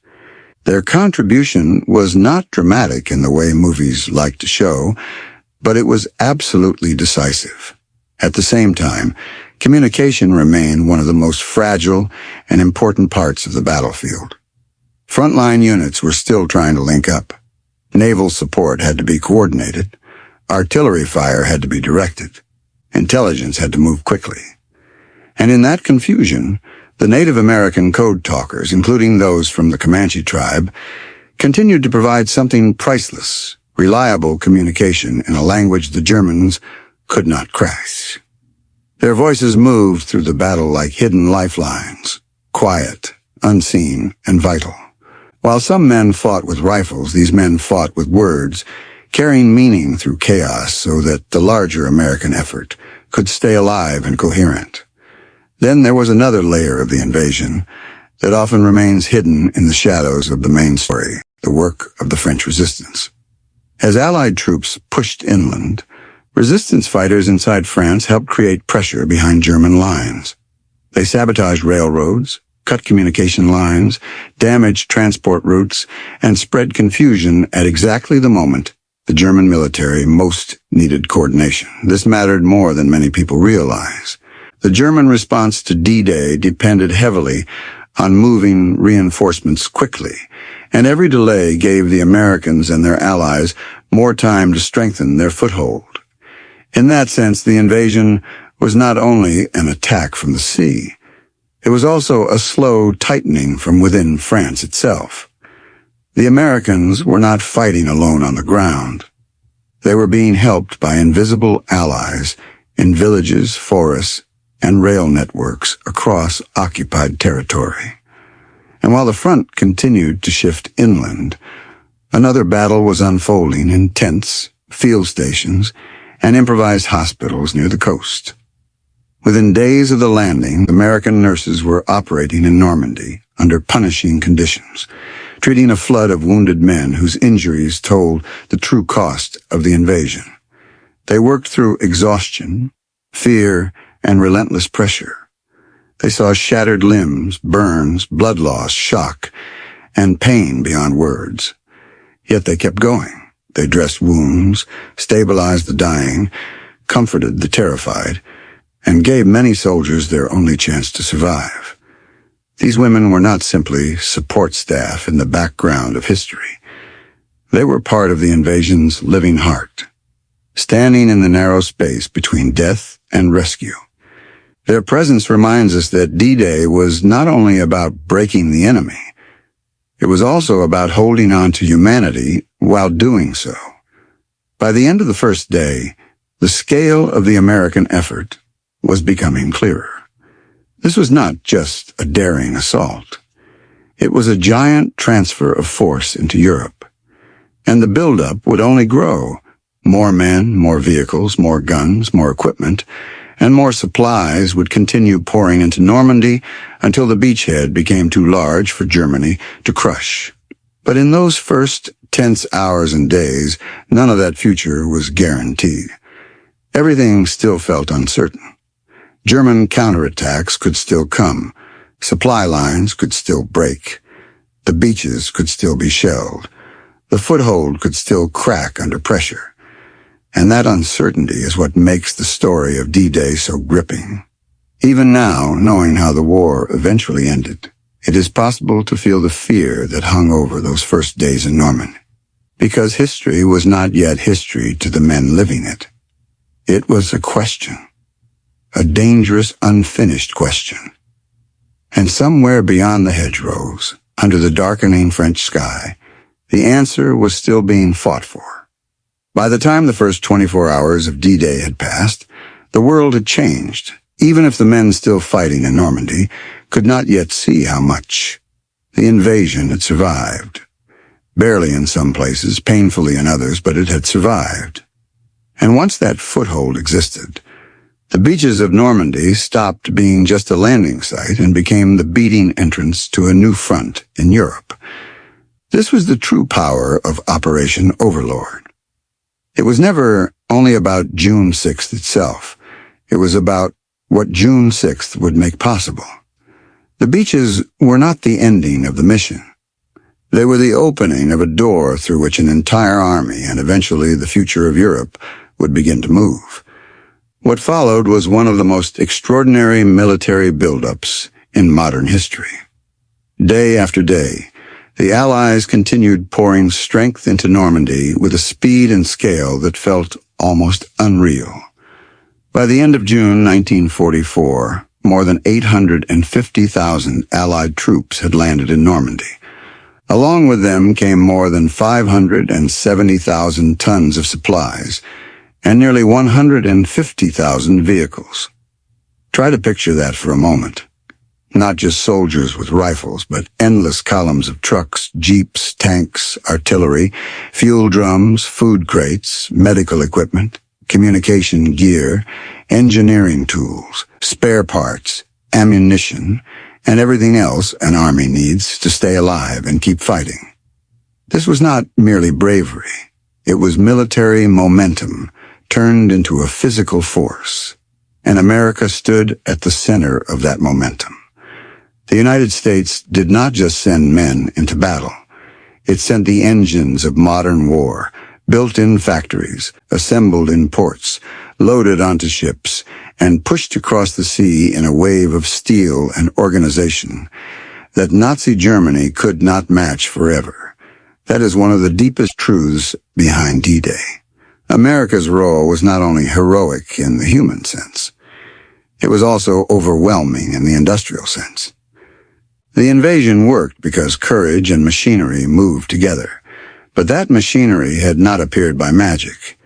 Their contribution was not dramatic in the way movies like to show, but it was absolutely decisive. At the same time, communication remained one of the most fragile and important parts of the battlefield. Frontline units were still trying to link up. Naval support had to be coordinated. Artillery fire had to be directed. Intelligence had to move quickly. And in that confusion, the Native American code talkers, including those from the Comanche tribe, continued to provide something priceless, reliable communication in a language the Germans could not crack. Their voices moved through the battle like hidden lifelines, quiet, unseen, and vital. While some men fought with rifles, these men fought with words, carrying meaning through chaos so that the larger American effort could stay alive and coherent. Then there was another layer of the invasion that often remains hidden in the shadows of the main story, the work of the French resistance. As Allied troops pushed inland, resistance fighters inside France helped create pressure behind German lines. They sabotaged railroads, cut communication lines, damaged transport routes, and spread confusion at exactly the moment the German military most needed coordination. This mattered more than many people realize. The German response to D-Day depended heavily on moving reinforcements quickly, and every delay gave the Americans and their allies more time to strengthen their foothold. In that sense, the invasion was not only an attack from the sea, it was also a slow tightening from within France itself. The Americans were not fighting alone on the ground. They were being helped by invisible allies in villages, forests, and rail networks across occupied territory. And while the front continued to shift inland, another battle was unfolding in tents, field stations, and improvised hospitals near the coast. Within days of the landing, American nurses were operating in Normandy under punishing conditions, treating a flood of wounded men whose injuries told the true cost of the invasion. They worked through exhaustion, fear, and relentless pressure. They saw shattered limbs, burns, blood loss, shock, and pain beyond words. Yet they kept going. They dressed wounds, stabilized the dying, comforted the terrified, and gave many soldiers their only chance to survive. These women were not simply support staff in the background of history. They were part of the invasion's living heart, standing in the narrow space between death and rescue. Their presence reminds us that D-Day was not only about breaking the enemy, it was also about holding on to humanity while doing so. By the end of the first day, the scale of the American effort was becoming clearer. This was not just a daring assault. It was a giant transfer of force into Europe. And the buildup would only grow. More men, more vehicles, more guns, more equipment, and more supplies would continue pouring into Normandy until the beachhead became too large for Germany to crush. But in those first tense hours and days, none of that future was guaranteed. Everything still felt uncertain. German counterattacks could still come. Supply lines could still break. The beaches could still be shelled. The foothold could still crack under pressure. And that uncertainty is what makes the story of D-Day so gripping. Even now, knowing how the war eventually ended, it is possible to feel the fear that hung over those first days in Normandy. Because history was not yet history to the men living it. It was a question. A dangerous, unfinished question. And somewhere beyond the hedgerows, under the darkening French sky, the answer was still being fought for. By the time the first 24 hours of D-Day had passed, the world had changed, even if the men still fighting in Normandy could not yet see how much. The invasion had survived. Barely in some places, painfully in others, but it had survived. And once that foothold existed, the beaches of Normandy stopped being just a landing site and became the beating entrance to a new front in Europe. This was the true power of Operation Overlord. It was never only about June 6th itself. It was about what June 6th would make possible. The beaches were not the ending of the mission. They were the opening of a door through which an entire army and eventually the future of Europe would begin to move. What followed was one of the most extraordinary military buildups in modern history. Day after day, the Allies continued pouring strength into Normandy with a speed and scale that felt almost unreal. By the end of June 1944, more than 850,000 Allied troops had landed in Normandy. Along with them came more than 570,000 tons of supplies and nearly 150,000 vehicles. Try to picture that for a moment. Not just soldiers with rifles, but endless columns of trucks, jeeps, tanks, artillery, fuel drums, food crates, medical equipment, communication gear, engineering tools, spare parts, ammunition, and everything else an army needs to stay alive and keep fighting. This was not merely bravery. It was military momentum turned into a physical force, and America stood at the center of that momentum. The United States did not just send men into battle. It sent the engines of modern war, built in factories, assembled in ports, loaded onto ships, and pushed across the sea in a wave of steel and organization that Nazi Germany could not match forever. That is one of the deepest truths behind D-Day. America's role was not only heroic in the human sense, it was also overwhelming in the industrial sense. The invasion worked because courage and machinery moved together, but that machinery had not appeared by magic.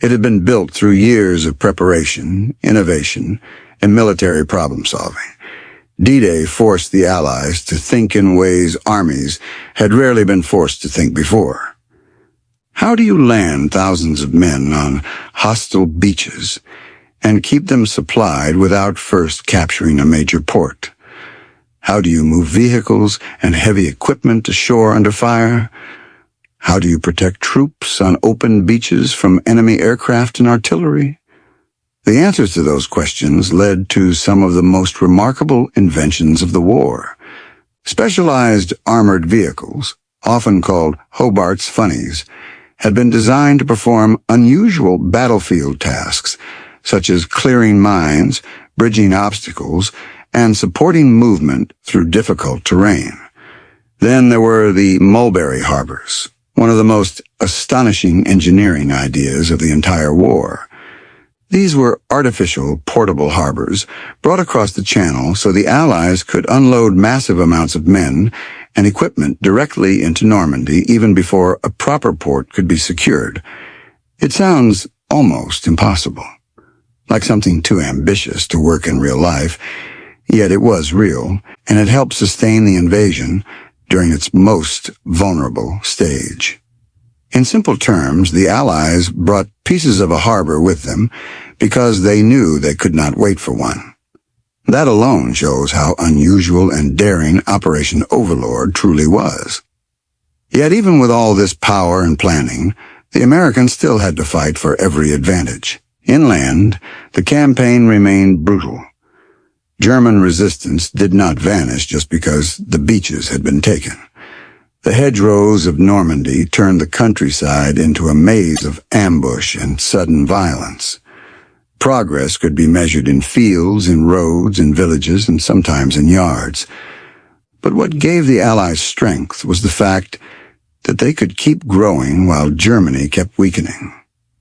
It had been built through years of preparation, innovation, and military problem-solving. D-Day forced the Allies to think in ways armies had rarely been forced to think before. How do you land thousands of men on hostile beaches and keep them supplied without first capturing a major port? How do you move vehicles and heavy equipment to shore under fire? How do you protect troops on open beaches from enemy aircraft and artillery? The answers to those questions led to some of the most remarkable inventions of the war. Specialized armored vehicles, often called Hobart's funnies, had been designed to perform unusual battlefield tasks, such as clearing mines, bridging obstacles, and supporting movement through difficult terrain. Then there were the mulberry harbors, one of the most astonishing engineering ideas of the entire war. These were artificial, portable harbors brought across the channel so the Allies could unload massive amounts of men and equipment directly into Normandy even before a proper port could be secured. It sounds almost impossible, like something too ambitious to work in real life, yet it was real, and it helped sustain the invasion during its most vulnerable stage. In simple terms, the Allies brought pieces of a harbor with them because they knew they could not wait for one. That alone shows how unusual and daring Operation Overlord truly was. Yet even with all this power and planning, the Americans still had to fight for every advantage. Inland, the campaign remained brutal. German resistance did not vanish just because the beaches had been taken. The hedgerows of Normandy turned the countryside into a maze of ambush and sudden violence. Progress could be measured in fields, in roads, in villages, and sometimes in yards. But what gave the Allies strength was the fact that they could keep growing while Germany kept weakening.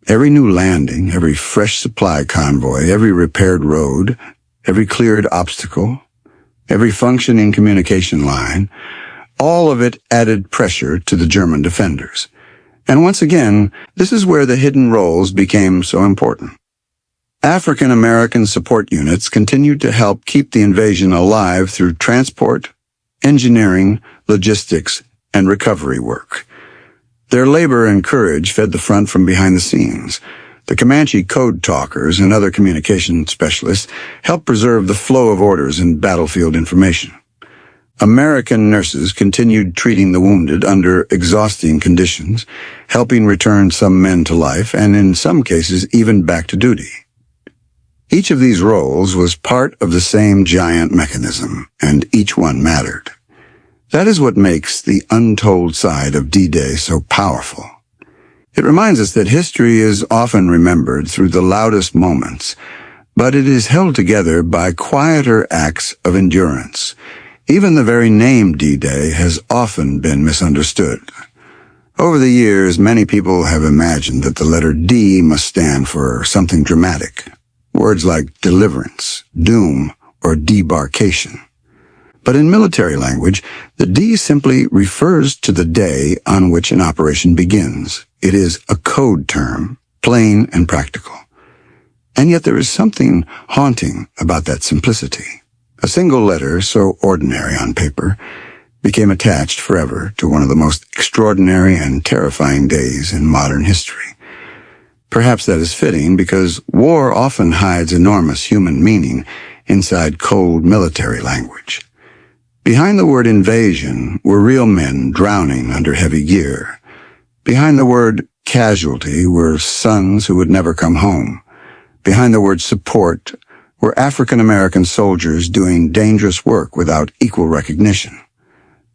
Every new landing, every fresh supply convoy, every repaired road, every cleared obstacle, every functioning communication line, all of it added pressure to the German defenders. And once again, this is where the hidden roles became so important. African American support units continued to help keep the invasion alive through transport, engineering, logistics, and recovery work. Their labor and courage fed the front from behind the scenes. The Comanche code talkers and other communication specialists helped preserve the flow of orders and battlefield information. American nurses continued treating the wounded under exhausting conditions, helping return some men to life and, in some cases, even back to duty. Each of these roles was part of the same giant mechanism, and each one mattered. That is what makes the untold side of D-Day so powerful. It reminds us that history is often remembered through the loudest moments, but it is held together by quieter acts of endurance. Even the very name D-Day has often been misunderstood. Over the years, many people have imagined that the letter D must stand for something dramatic. Words like deliverance, doom, or debarkation. But in military language, the D simply refers to the day on which an operation begins. It is a code term, plain and practical. And yet there is something haunting about that simplicity. A single letter, so ordinary on paper, became attached forever to one of the most extraordinary and terrifying days in modern history. Perhaps that is fitting because war often hides enormous human meaning inside cold military language. Behind the word invasion were real men drowning under heavy gear. Behind the word casualty were sons who would never come home. Behind the word support were African American soldiers doing dangerous work without equal recognition.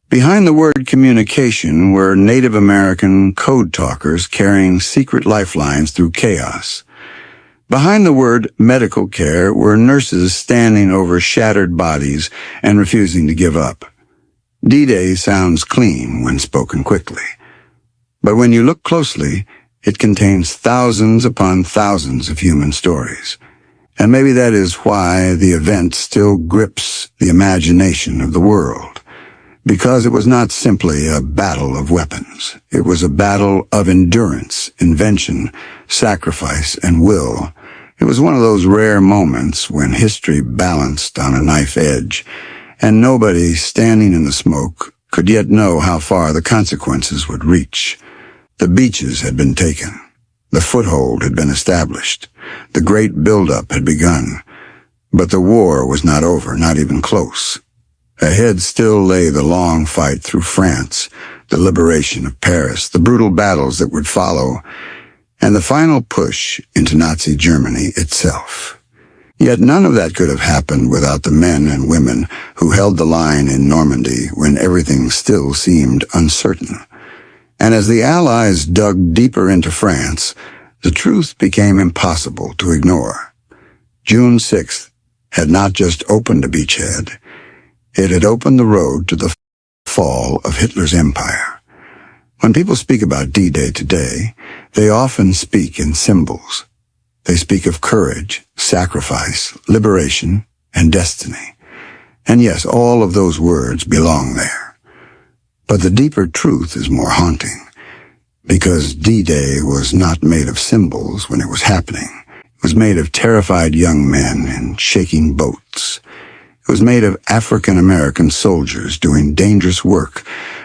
Behind the word communication were Native American code talkers carrying secret lifelines through chaos. Behind the word medical care were nurses standing over shattered bodies and refusing to give up. D-Day sounds clean when spoken quickly. But when you look closely, it contains thousands upon thousands of human stories. And maybe that is why the event still grips the imagination of the world. Because it was not simply a battle of weapons. It was a battle of endurance, invention, sacrifice, and will. It was one of those rare moments when history balanced on a knife edge, and nobody standing in the smoke could yet know how far the consequences would reach. The beaches had been taken. The foothold had been established. The great buildup had begun. But the war was not over, not even close. Ahead still lay the long fight through France, the liberation of Paris, the brutal battles that would follow, and the final push into Nazi Germany itself. Yet none of that could have happened without the men and women who held the line in Normandy when everything still seemed uncertain. And as the Allies dug deeper into France, the truth became impossible to ignore. June 6th had not just opened a beachhead, it had opened the road to the fall of Hitler's empire. When people speak about D-Day today, they often speak in symbols. They speak of courage, sacrifice, liberation, and destiny. And yes, all of those words belong there. But the deeper truth is more haunting, because D-Day was not made of symbols when it was happening. It was made of terrified young men in shaking boats. It was made of African American soldiers doing dangerous work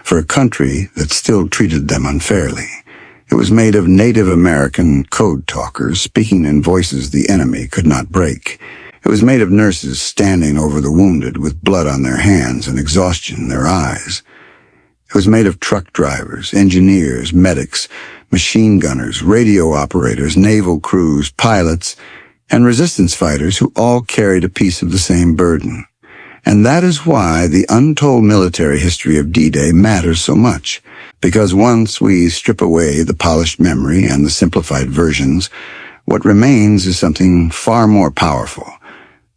for a country that still treated them unfairly. It was made of Native American code talkers speaking in voices the enemy could not break. It was made of nurses standing over the wounded with blood on their hands and exhaustion in their eyes. It was made of truck drivers, engineers, medics, machine gunners, radio operators, naval crews, pilots, and resistance fighters who all carried a piece of the same burden. And that is why the untold military history of D-Day matters so much, because once we strip away the polished memory and the simplified versions, what remains is something far more powerful.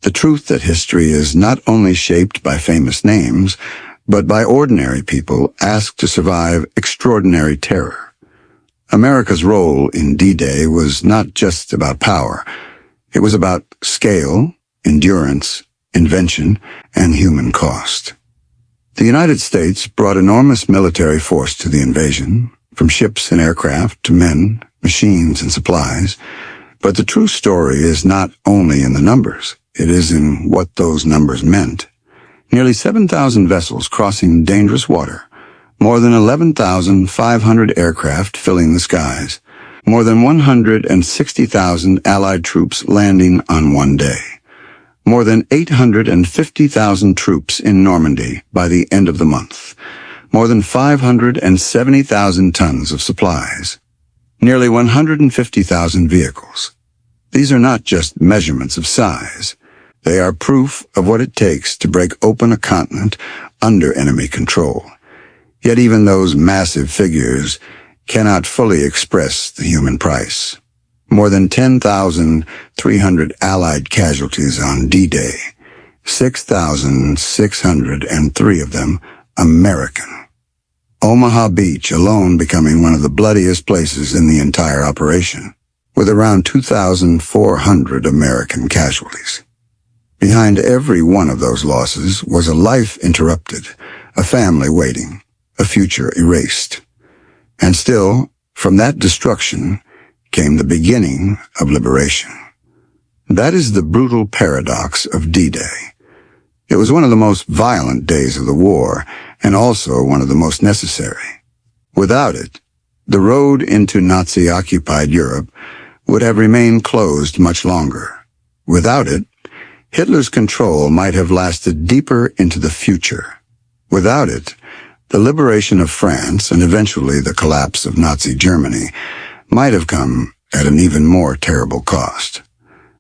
The truth that history is not only shaped by famous names, but by ordinary people asked to survive extraordinary terror. America's role in D-Day was not just about power. It was about scale, endurance, invention, and human cost. The United States brought enormous military force to the invasion, from ships and aircraft to men, machines, and supplies. But the true story is not only in the numbers, it is in what those numbers meant. Nearly 7,000 vessels crossing dangerous water, more than 11,500 aircraft filling the skies, more than 160,000 Allied troops landing on one day, more than 850,000 troops in Normandy by the end of the month, more than 570,000 tons of supplies, nearly 150,000 vehicles. These are not just measurements of size. They are proof of what it takes to break open a continent under enemy control. Yet even those massive figures cannot fully express the human price. More than 10,300 Allied casualties on D-Day, 6,603 of them American. Omaha Beach alone becoming one of the bloodiest places in the entire operation, with around 2,400 American casualties. Behind every one of those losses was a life interrupted, a family waiting, a future erased. And still, from that destruction came the beginning of liberation. That is the brutal paradox of D-Day. It was one of the most violent days of the war, and also one of the most necessary. Without it, the road into Nazi-occupied Europe would have remained closed much longer. Without it, Hitler's control might have lasted deeper into the future. Without it, the liberation of France and eventually the collapse of Nazi Germany might have come at an even more terrible cost.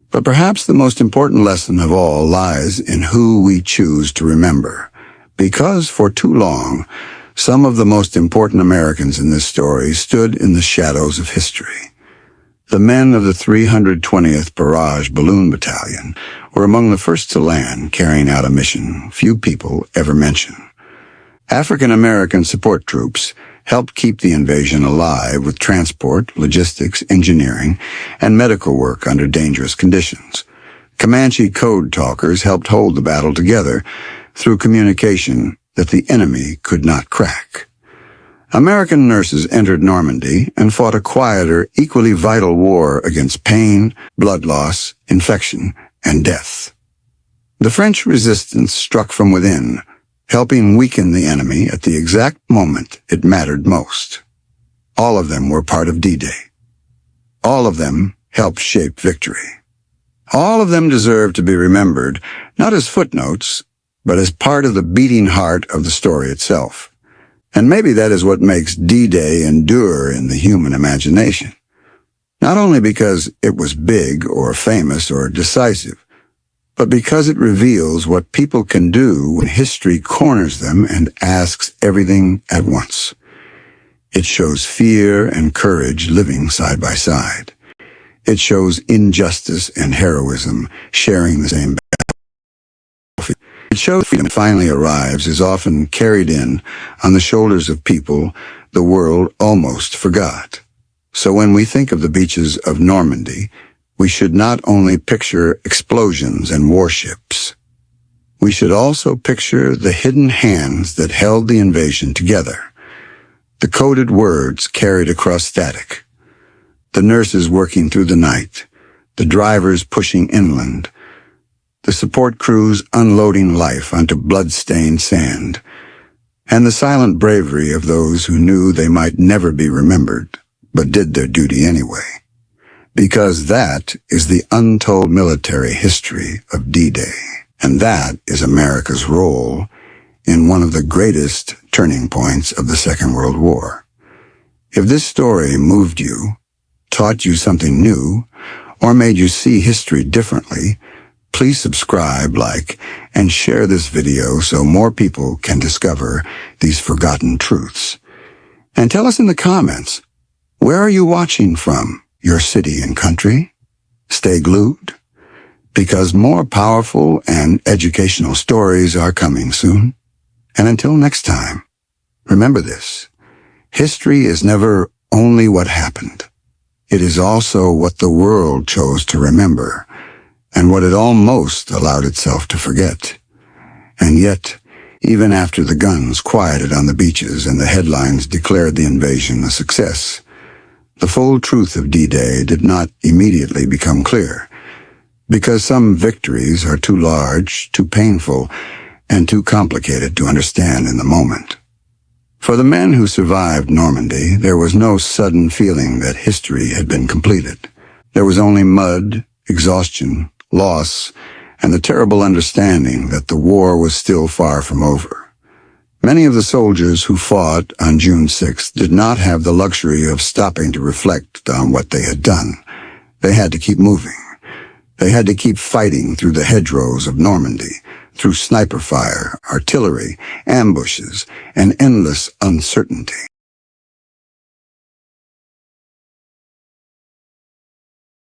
But perhaps the most important lesson of all lies in who we choose to remember, because for too long, some of the most important Americans in this story stood in the shadows of history. The men of the 320th Barrage Balloon Battalion were among the first to land, carrying out a mission few people ever mention. African-American support troops helped keep the invasion alive with transport, logistics, engineering, and medical work under dangerous conditions. Comanche code talkers helped hold the battle together through communication that the enemy could not crack. American nurses entered Normandy and fought a quieter, equally vital war against pain, blood loss, infection, and death. The French resistance struck from within, helping weaken the enemy at the exact moment it mattered most. All of them were part of D-Day. All of them helped shape victory. All of them deserve to be remembered, not as footnotes, but as part of the beating heart of the story itself. And maybe that is what makes D-Day endure in the human imagination. Not only because it was big or famous or decisive, but because it reveals what people can do when history corners them and asks everything at once. It shows fear and courage living side by side. It shows injustice and heroism sharing the same battlefield. It shows freedom finally arrives is often carried in on the shoulders of people the world almost forgot. So when we think of the beaches of Normandy, we should not only picture explosions and warships. We should also picture the hidden hands that held the invasion together, the coded words carried across static, the nurses working through the night, the drivers pushing inland, the support crews unloading life onto blood-stained sand, and the silent bravery of those who knew they might never be remembered, but did their duty anyway. Because that is the untold military history of D-Day, and that is America's role in one of the greatest turning points of the Second World War. If this story moved you, taught you something new, or made you see history differently, please subscribe, like, and share this video so more people can discover these forgotten truths. And tell us in the comments, where are you watching from? Your city and country? Stay glued, because more powerful and educational stories are coming soon. And until next time, remember this: history is never only what happened. It is also what the world chose to remember, and what it almost allowed itself to forget. And yet, even after the guns quieted on the beaches and the headlines declared the invasion a success, The full truth of D-Day did not immediately become clear, because some victories are too large, too painful, and too complicated to understand in the moment. For the men who survived Normandy, there was no sudden feeling that history had been completed. There was only mud, exhaustion, loss, and the terrible understanding that the war was still far from over. Many of the soldiers who fought on June 6th did not have the luxury of stopping to reflect on what they had done. They had to keep moving. They had to keep fighting through the hedgerows of Normandy, through sniper fire, artillery, ambushes, and endless uncertainty.